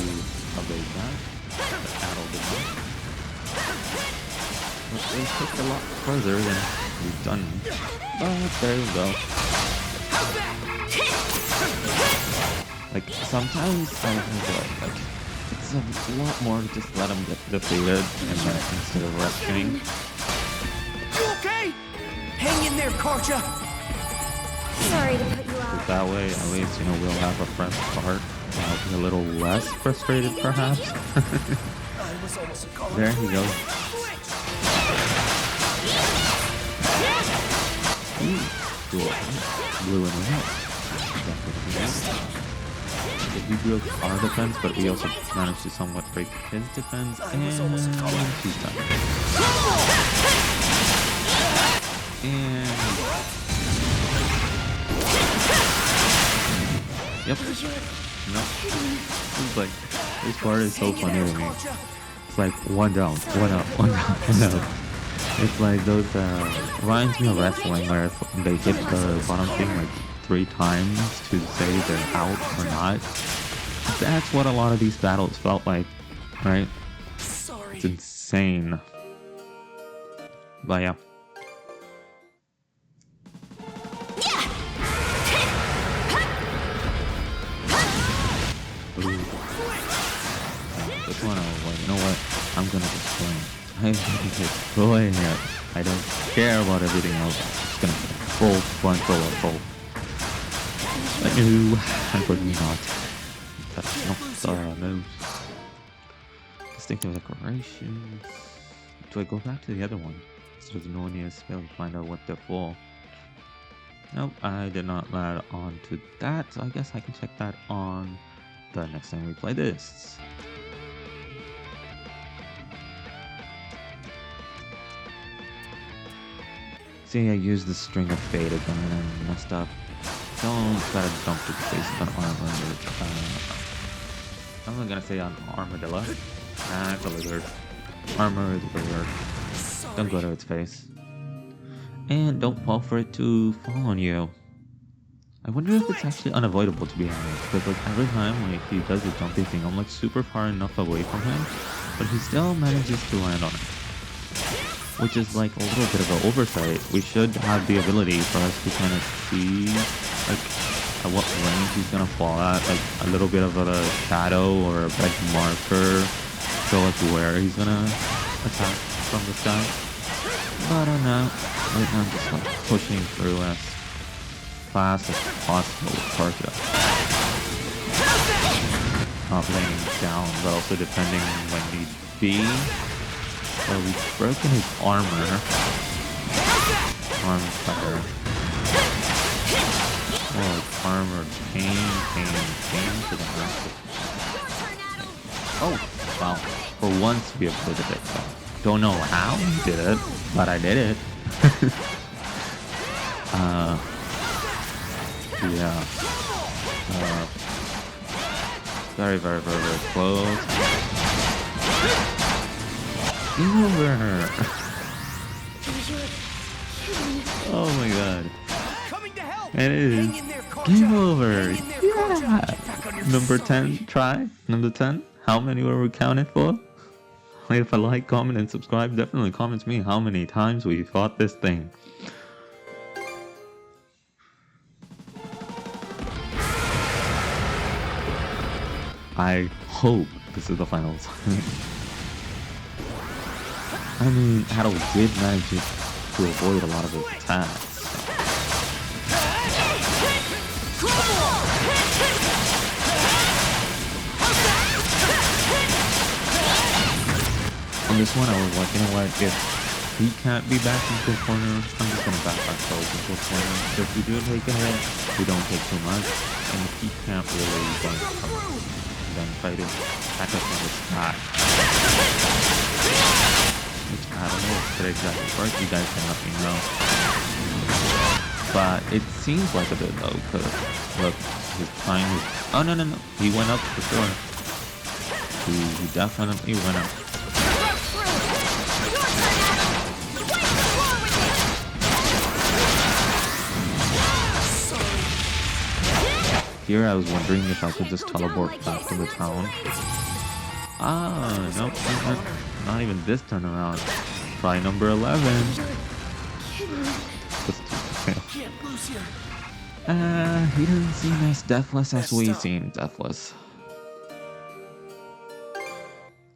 evade that, but Adol did not. But they took a lot further than we've done. But there we go. Like, sometimes I enjoy it. Like, it's a lot more to just let them get defeated and then instead of rescuing. You okay? Hang in there, Karja. Sorry to put you out. That way, at least, we'll have a fresh start. I'll be a little less frustrated, perhaps. There he goes. Duel. Blue and red. We broke our defense, but we also managed to somewhat break his defense, and he's done. And yep. Nope. It's like, this part is so funny to me. It's like one down, one up, one down, one up. It's like those, reminds me of wrestling where they hit the bottom thing like 3 times to say they're out or not. That's what a lot of these battles felt like, right? It's insane. But yeah. Ooh. This one I was like, you know what? I'm gonna destroy him. I'm gonna destroy him. I don't care about everything else. I'm just gonna full frontal assault. But No, unfortunately not. That's not the moves. Distinctive decorations. Do I go back to the other one? So there's no Ys spell to find out what they're for. Nope, I did not add on to that, so I guess I can check that on the next time we play this. See, I used the string of fate again and messed up. Don't try to dump the face of an armor. I'm gonna say an armadillo. Nah, it's a lizard. Armor is a lizard. Don't go to its face. And don't fall for it to fall on you. I wonder if it's actually unavoidable, to be honest, because like every time like he does the jumpy thing, I'm like super far enough away from him, but he still manages to land on it. Which is like a little bit of an oversight. We should have the ability for us to kind of see like at what range he's gonna fall at, like a little bit of a shadow or a red marker, show us where he's gonna attack from the sky. But I don't know. Right now I'm just like pushing through as fast as possible with Parka. Not laying down, but also defending when need be. So we've broken his armor. Arm fire. Oh, armor. Pain to the master. Oh, wow. For once we avoided it though. Don't know how he did it, but I did it. Yeah. Very, very, very, very close. Game over. Oh my god. It is. Game over. Yeah. Number 10, try. Number 10. How many were we counted for? If I like, comment, and subscribe, definitely comment to me how many times we fought this thing. I hope this is the finals. I mean, Adel did manage to avoid a lot of his attacks. On this one, I was like, you know what, if he can't be back into the corner, I'm just gonna back ourselves into a corner. So if we do take a hit, we don't take too much, and if he can't really come then try to attack us on the sky. Which I don't know if it exactly works, you guys can let me know. But it seems like a bit though, because look, he's trying his... Oh no, he went up for sure. He definitely went up. Here I was wondering if I could just teleport back to the town. Ah, nope, not even this turn around. Try number 11. He doesn't seem as deathless as we seem deathless.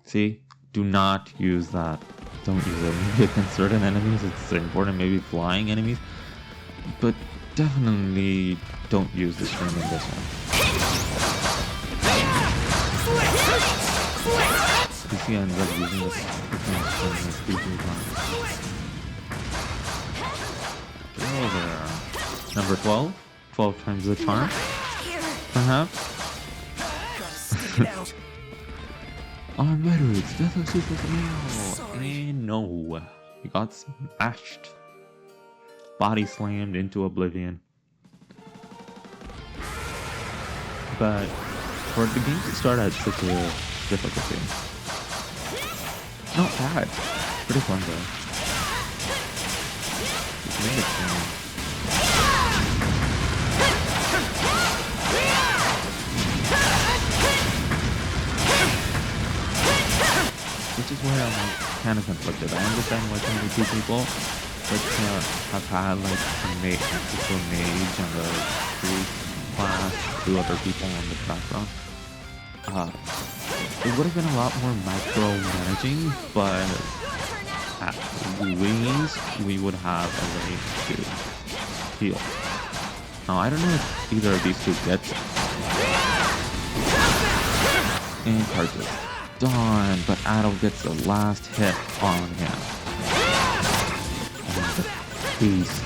See? Do not use that. Don't use it. Maybe against certain enemies it's important, maybe flying enemies. But definitely don't use the string in this one. You see, I ended up using this string. Get over there. Number 12? 12 times the charm? Perhaps? Our metrics, death of super fail. And no. He got smashed. Body slammed into oblivion. But for the game to start at such a difficulty, not bad. Pretty fun though. Just made it fun. Which is where I'm like, kind of conflicted. I understand why so many people have had like a mage and the priest class, 2 other people on the background. It would have been a lot more micromanaging, but at least we would have a way to heal. Now, I don't know if either of these two gets it. And Cards is done, but Adol gets the last hit on him. And the beast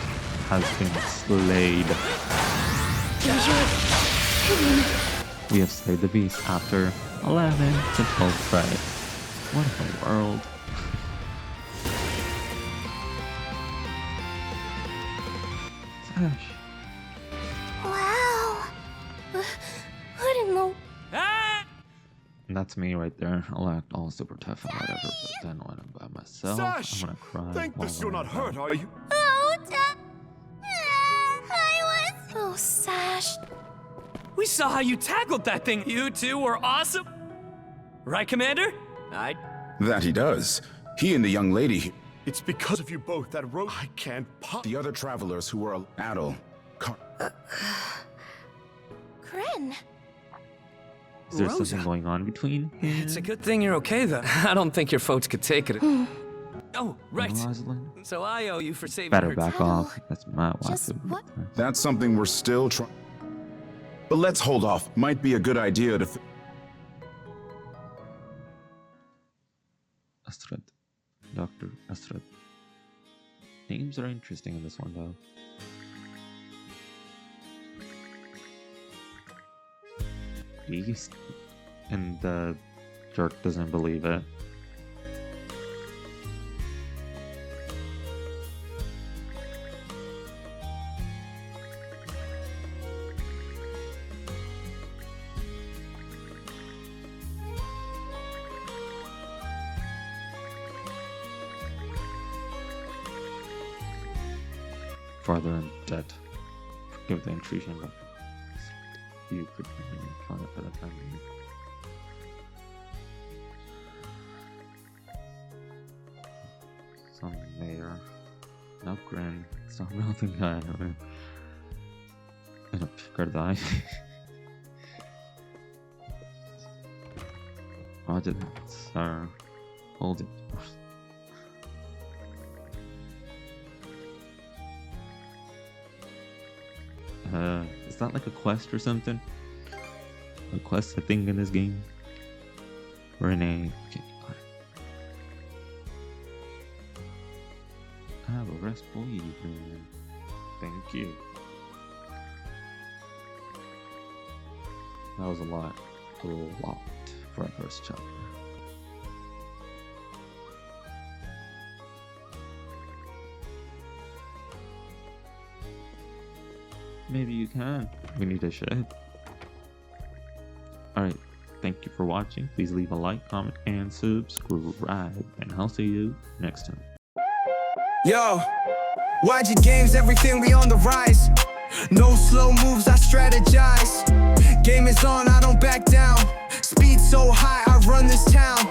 has been slayed. We have slayed the beast after 11 to 12 credits. What a world. Sash. Wow. What in the... And that's me right there. I'll act all super tough and whatever, but then when I'm by myself, Sash, I'm gonna cry. Thank this you're not hurt, are you? Oh, I was... Oh, Sash. We saw how you tackled that thing. You two were awesome. Right, Commander? That he does. He and the young lady. It's because of you both that road I can't pop. The other travelers who were Adol. Kren. Is there Rosa. something going on between him? It's a good thing you're okay, though. I don't think your folks could take it. Oh, right. Rosalind? So I owe you for saving Better her. back off. That's my wife. Just what? That's something we're still trying. But let's hold off. Might be a good idea to. Astrid. Dr. Astrid. Names are interesting in this one, though. Beast. And the jerk doesn't believe it. Farther in debt. Forgive the intrusion, but you could remain caught up at a time. Some mayor. No grin. Stop melting guy. And a picker die. Roger that, sir. Hold it. Is that like a quest or something? A quest, I think, in this game? Renee. Okay, got it. Have a restful evening. Thank you. That was a lot for our first chapter. Maybe you can. We need a shed. Alright, thank you for watching. Please leave a like, comment, and subscribe. And I'll see you next time. Yo, YG Games, everything we on the rise. No slow moves, I strategize.